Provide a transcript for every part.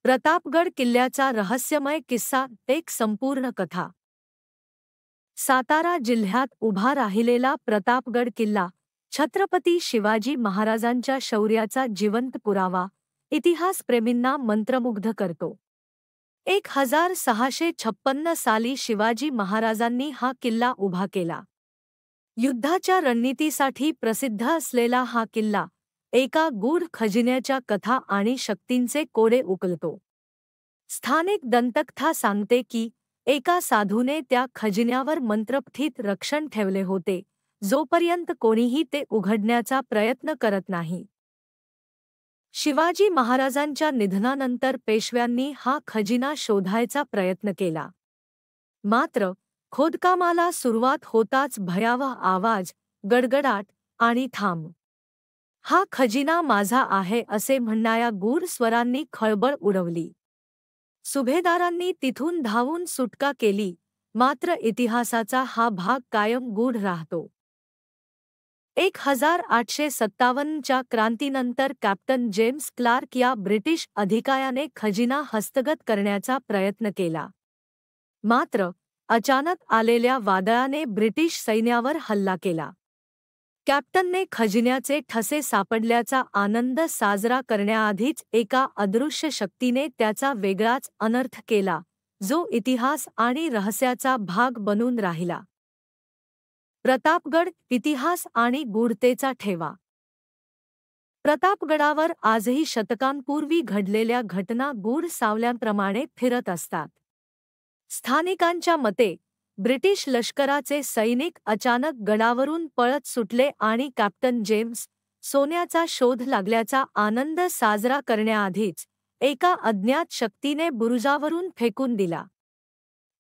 प्रतापगड किल्ल्याचा रहस्यमय किस्सा एक संपूर्ण कथा। सातारा जिल्ह्यात उभा राहिलेला प्रतापगड किल्ला छत्रपती शिवाजी महाराजांच्या शौर्याचा जिवंत पुरावा इतिहासप्रेमींना मंत्रमुग्ध करतो। 1656 साली शिवाजी महाराजांनी हा किल्ला उभा केला। युद्धाच्या रणनीतीसाठी प्रसिद्ध असलेला हा किल्ला एका गूढ खजिन्याच्या कथा आणि शक्तींचे कोडे उकलतो। स्थानिक दंतकथा सांगते की एका साधूने त्या खजिन्यावर मंत्रपठित रक्षण ठेवले होते, जोपर्यंत कोणीही ते उघडण्याचा प्रयत्न करत नाही। शिवाजी महाराजांच्या निधनानंतर पेशव्यांनी हा खजिना शोधायचा प्रयत्न केला। मात्र खोदकामाला सुरुवात होताच भयावह आवाज, गडगडाट आणि थांब, हा खजिना माझा आहे असे म्हणणाऱ्या गूढ स्वरांनी खळबळ उडवली। सुभेदारांनी तिथून धावून सुटका केली, मात्र इतिहासाचा हा भाग कायम गूढ राहतो। 1857 च्या क्रांतीनंतर कॅप्टन जेम्स क्लार्क या ब्रिटिश अधिकाऱ्याने खजिना हस्तगत करण्याचा प्रयत्न केला। मात्र अचानक आलेल्या वादळाने ब्रिटिश सैन्यावर हल्ला केला। कॅप्टनने खजिन्याचे ठसे सापडल्याचा आनंद साजरा करण्याआधीच एका अदृश्य शक्तीने त्याचा वेगळाच अनर्थ केला, जो इतिहास आणि रहस्याचा भाग बनून राहिला। प्रतापगड इतिहास आणि गूढतेचा ठेवा। प्रतापगडावर आजही शतकांपूर्वी घडलेल्या घटना गूढ सावल्यांप्रमाणे फिरत असतात। स्थानिकांच्या मते ब्रिटिश लष्कराचे सैनिक अचानक गडावरून पळत सुटले आणि कॅप्टन जेम्स सोन्याचा शोध लागल्याचा आनंद साजरा करण्याआधीच एका अज्ञात शक्तीने बुरुजावरून फेकून दिला।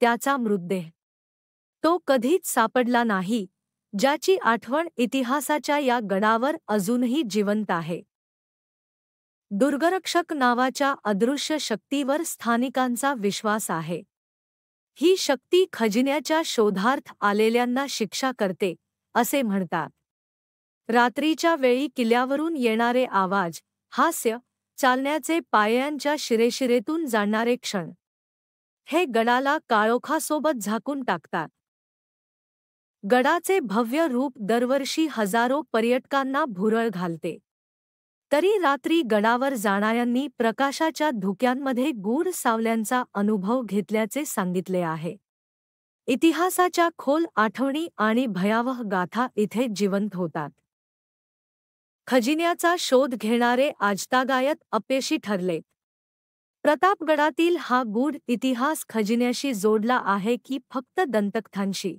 त्याचा मृतदेह तो कधीच सापडला नाही, ज्याची आठवण इतिहासाच्या या गडावर अजूनही जिवंत आहे। दुर्गरक्षक नावाच्या अदृश्य शक्तीवर स्थानिकांचा विश्वास आहे। ही शक्ती खजिन्याच्या शोधार्थ आलेल्यांना शिक्षा करते, असे म्हणतात। रात्रीच्या वेळी किल्ल्यावरून येणारे आवाज, हास्य, चालण्याचे पायांच्या शिरेशिरेतून जाणारे क्षण, हे गडाला काळोखासोबत झाकून टाकतात। गडाचे भव्य रूप दरवर्षी हजारो पर्यटकांना भुरळ घालते, तरी रात्री गडावर जाणाऱ्यांनी प्रकाशाच्या धुक्यांमध्ये गूढ सावल्यांचा अनुभव घेतल्याचे सांगितले आहे। इतिहासाच्या खोल आठवणी आणि भयावह गाथा इथे जिवंत होतात। खजिन्याचा शोध घेणारे आजतागायत अपयशी ठरले। प्रतापगडातील हा गूढ इतिहास खजिन्याशी जोडला आहे की फक्त दंतकथांशी,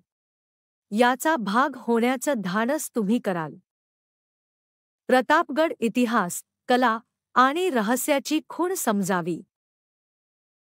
याचा भाग होण्याचं धाडस तुम्ही कराल। प्रतापगड इतिहास, कला आणि रहस्याची खूण समजावी।